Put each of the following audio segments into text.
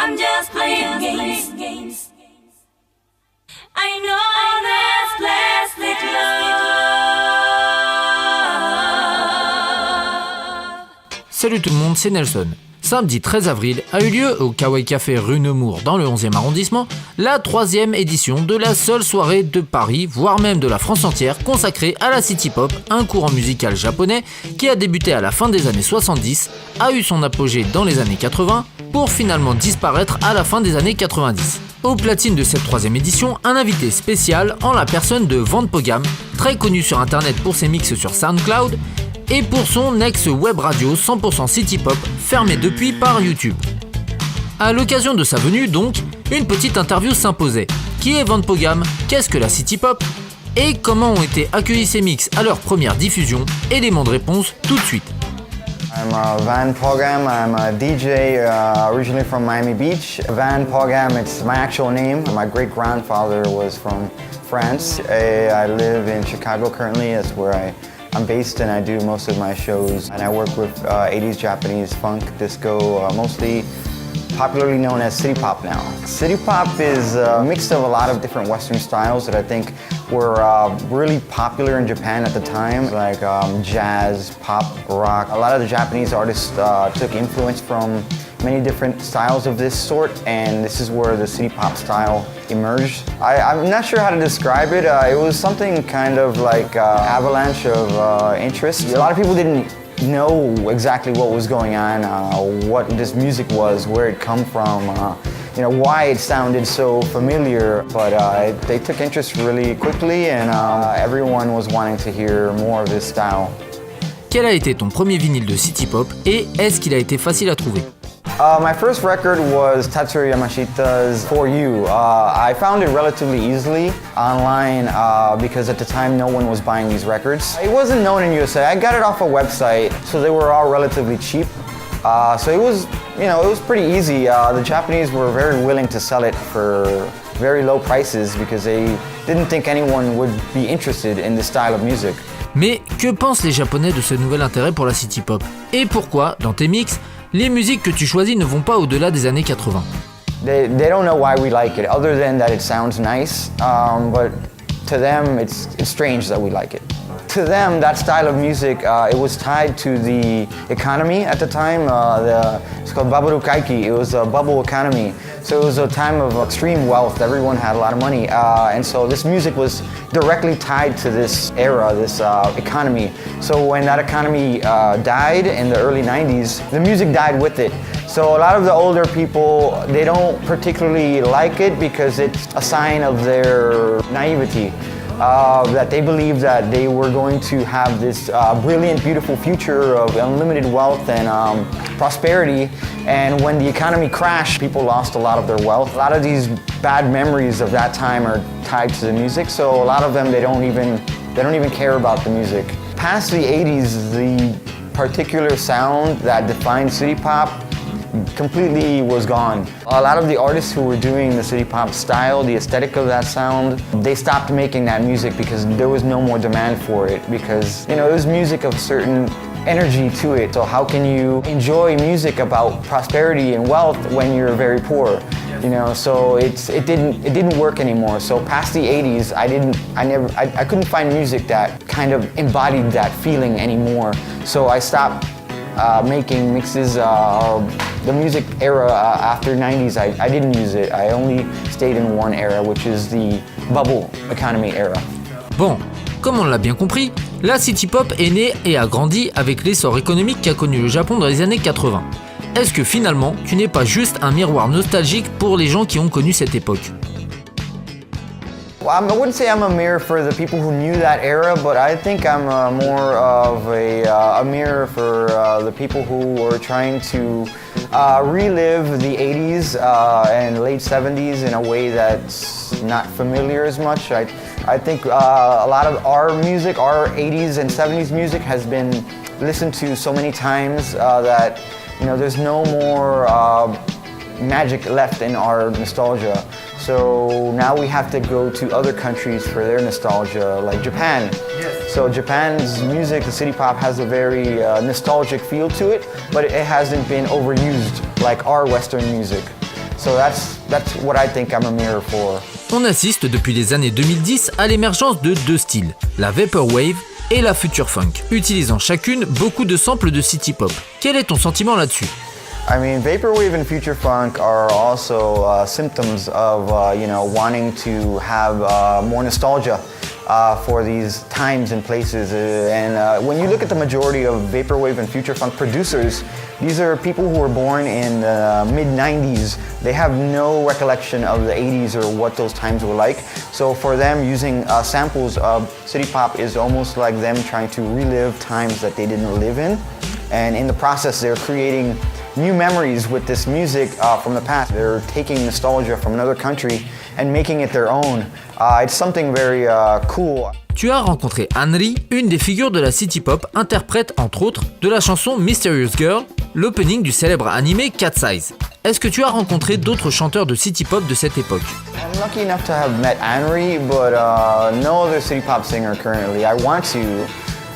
I'm just playing games. I know there's plastic love. Salut tout le monde, c'est Nelson. Samedi 13 avril a eu lieu au Kawaii Café rue Nemours dans le 11e arrondissement la 3e édition de la seule soirée de Paris, voire même de la France entière, consacrée à la City Pop, un courant musical japonais qui a débuté à la fin des années 70, a eu son apogée dans les années 80, pour finalement disparaître à la fin des années 90. Au platine de cette 3e édition, un invité spécial en la personne de Vantpogam, très connu sur internet pour ses mix sur SoundCloud, et pour son ex-web radio 100% City Pop, fermé depuis par YouTube. À l'occasion de sa venue donc, une petite interview s'imposait. Qui est Vantpogam? Qu'est-ce que la City Pop? Et comment ont été accueillis ces mix à leur première diffusion? Éléments de réponse tout de suite. I'm Vantpogam. I'm a DJ originally from Miami Beach. Vantpogam, it's my actual name. My great-grandfather was from France. I live in Chicago currently. That's where I'm based, and I do most of my shows. And I work with 80s Japanese funk, disco, mostly popularly known as City Pop now. City Pop is a mix of a lot of different Western styles that I think were really popular in Japan at the time, like jazz, pop, rock. A lot of the Japanese artists took influence from many different styles of this sort, and this is where the City Pop style emerged. I'm not sure how to describe it. It was something kind of like avalanche of interest. A lot of people didn't know exactly what was going on, what this music was, where it come from, why it sounded so familiar, but they took interest really quickly, and everyone was wanting to hear more of this style. Quel a été ton premier vinyle de City Pop et est-ce qu'il a été facile à trouver? My first record was Tatsuro Yamashita's For You. I found it relatively easily online because at the time no one was buying these records. It wasn't known in USA. I got it off a website, so they were all relatively cheap. So it was pretty easy. The Japanese were very willing to sell it for very low prices because they didn't think anyone would be interested in this style of music. Mais que pensent les Japonais de ce nouvel intérêt pour la City Pop? Et pourquoi, dans tes mix, les musiques que tu choisis ne vont pas au-delà des années 80? They don't know why we like it, other than that it sounds nice, but to them it's strange that we like it. To them, that style of music, it was tied to the economy at the time. It's called Baburu Kaiki. It was a bubble economy. So it was a time of extreme wealth. Everyone had a lot of money. And so this music was directly tied to this era, this economy. So when that economy died in the early 90s, the music died with it. So a lot of the older people, they don't particularly like it because it's a sign of their naivety. That they believed that they were going to have this brilliant, beautiful future of unlimited wealth and prosperity. And when the economy crashed, people lost a lot of their wealth. A lot of these bad memories of that time are tied to the music. So a lot of them, they don't even care about the music. Past the 80s, the particular sound that defined City Pop completely was gone. A lot of the artists who were doing the City Pop style, the aesthetic of that sound, they stopped making that music because there was no more demand for it, because it was music of certain energy to it. So how can you enjoy music about prosperity and wealth when you're very poor? So it didn't work anymore. So past the 80s, I couldn't find music that kind of embodied that feeling anymore. So I stopped making mixes. The music era after 90s, I didn't use it. I only stayed in one era, which is the bubble economy era. Bon, comme on l'a bien compris, la City Pop est née et a grandi avec l'essor économique qu'a connu le Japon dans les années 80. Est-ce que finalement, tu n'es pas juste un miroir nostalgique pour les gens qui ont connu cette époque? I wouldn't say I'm a mirror for the people who knew that era, but I think I'm more of a mirror for the people who were trying to relive the 80s and late 70s in a way that's not familiar as much. I think a lot of our music, our 80s and 70s music has been listened to so many times that there's no more magic left in our nostalgia. So now we have to go to other countries for their nostalgia, like Japan. Yes. So Japan's music, the City Pop, has a very nostalgic feel to it, but it hasn't been overused like our Western music. So that's what I think I'm a mirror for. On assiste depuis les années 2010 à l'émergence de deux styles, la Vaporwave et la Future Funk, utilisant chacune beaucoup de samples de city pop. Quel est ton sentiment là-dessus? I mean, Vaporwave and Future Funk are also symptoms of, wanting to have more nostalgia for these times and places. When you look at the majority of Vaporwave and Future Funk producers, these are people who were born in the mid-90s. They have no recollection of the 80s or what those times were like. So for them, using samples of city pop is almost like them trying to relive times that they didn't live in. And in the process, they're creating new memories with this music from the past. They're taking nostalgia from another country and making it their own. It's something very cool. Tu as rencontré Henry, une des figures de la city pop, interprète entre autres de la chanson Mysterious Girl, l'opening du célèbre animé Cat's Eyes. Est-ce que tu as rencontré d'autres chanteurs de city pop de cette époque? I'm lucky enough to have met Henry, but no other city pop singer currently. I want to.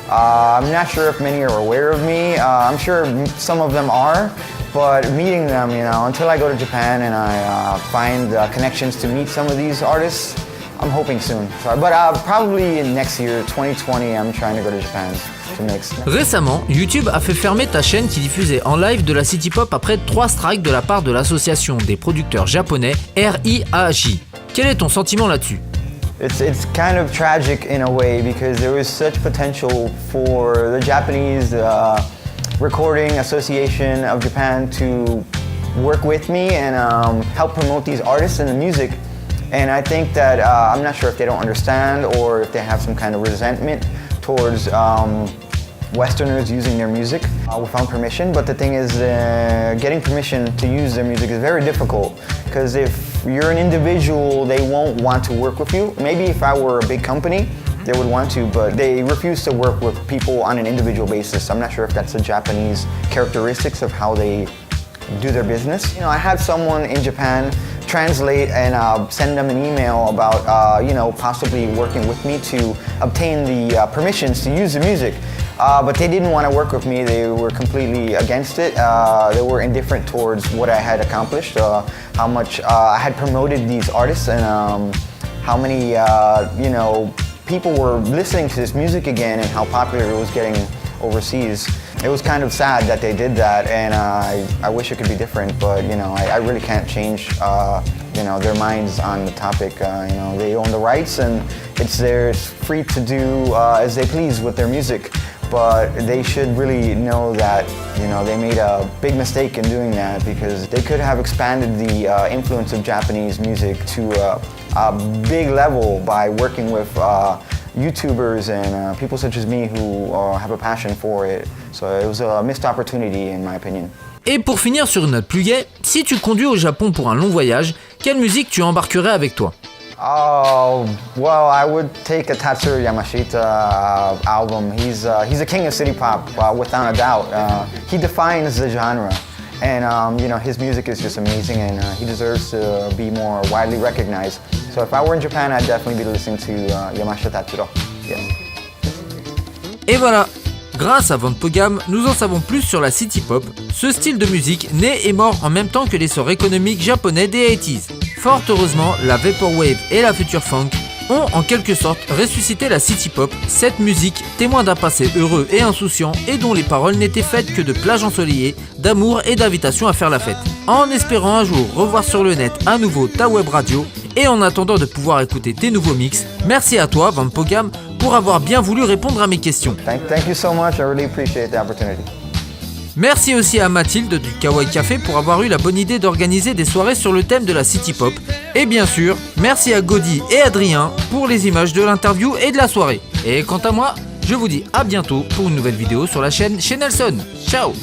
I'm not sure if many are aware of me. I'm sure some of them are, but meeting them, until I go to Japan and I find connections to meet some of these artists, I'm hoping soon. But probably next year, 2020, I'm trying to go to Japan to mix. Récemment, YouTube a fait fermer ta chaîne qui diffusait en live de la city pop après 3 strikes de la part de l'association des producteurs japonais RIAJ. Quel est ton sentiment là-dessus? It's kind of tragic in a way because there was such potential for the Japanese Recording Association of Japan to work with me and help promote these artists and the music. And I think that I'm not sure if they don't understand or if they have some kind of resentment towards Westerners using their music without permission. But the thing is, getting permission to use their music is very difficult because if you're an individual, they won't want to work with you. Maybe if I were a big company, they would want to, but they refuse to work with people on an individual basis. I'm not sure if that's the Japanese characteristics of how they do their business. I had someone in Japan translate and send them an email about, possibly working with me to obtain the permissions to use the music. But they didn't want to work with me. They were completely against it. They were indifferent towards what I had accomplished, how much I had promoted these artists, and how many, people were listening to this music again and how popular it was getting overseas. It was kind of sad that they did that, and I wish it could be different, but I really can't change their minds on the topic. They own the rights, and it's theirs, free to do as they please with their music. But they should really know that they made a big mistake in doing that because they could have expanded the influence of Japanese music to a big level by working with YouTubers and people such as me who have a passion for it. So it was a missed opportunity in my opinion. Et pour finir sur une note plus gaie, si tu conduis au Japon pour un long voyage, quelle musique tu embarquerais avec toi? Oh, well, I would take a Tatsuro Yamashita album. He's a king of city pop, without a doubt. He defines the genre, and his music is just amazing, and he deserves to be more widely recognized. So if I were in Japan, I'd definitely be listening to Yamashita Tatsuro. Yes. Et voilà, grâce à Vampogam, nous en savons plus sur la city pop, ce style de musique né et mort en même temps que l'essor économique japonais des 80s. Fort heureusement, la Vaporwave et la Future Funk ont en quelque sorte ressuscité la city pop, cette musique témoin d'un passé heureux et insouciant et dont les paroles n'étaient faites que de plages ensoleillées, d'amour et d'invitation à faire la fête. En espérant un jour revoir sur le net à nouveau ta web radio et en attendant de pouvoir écouter tes nouveaux mix, merci à toi Vampogam pour avoir bien voulu répondre à mes questions. Thank you so much, I really appreciate the opportunity. Merci aussi à Mathilde du Kawaii Café pour avoir eu la bonne idée d'organiser des soirées sur le thème de la city pop. Et bien sûr, merci à Gaudi et Adrien pour les images de l'interview et de la soirée. Et quant à moi, je vous dis à bientôt pour une nouvelle vidéo sur la chaîne chez Nelson. Ciao!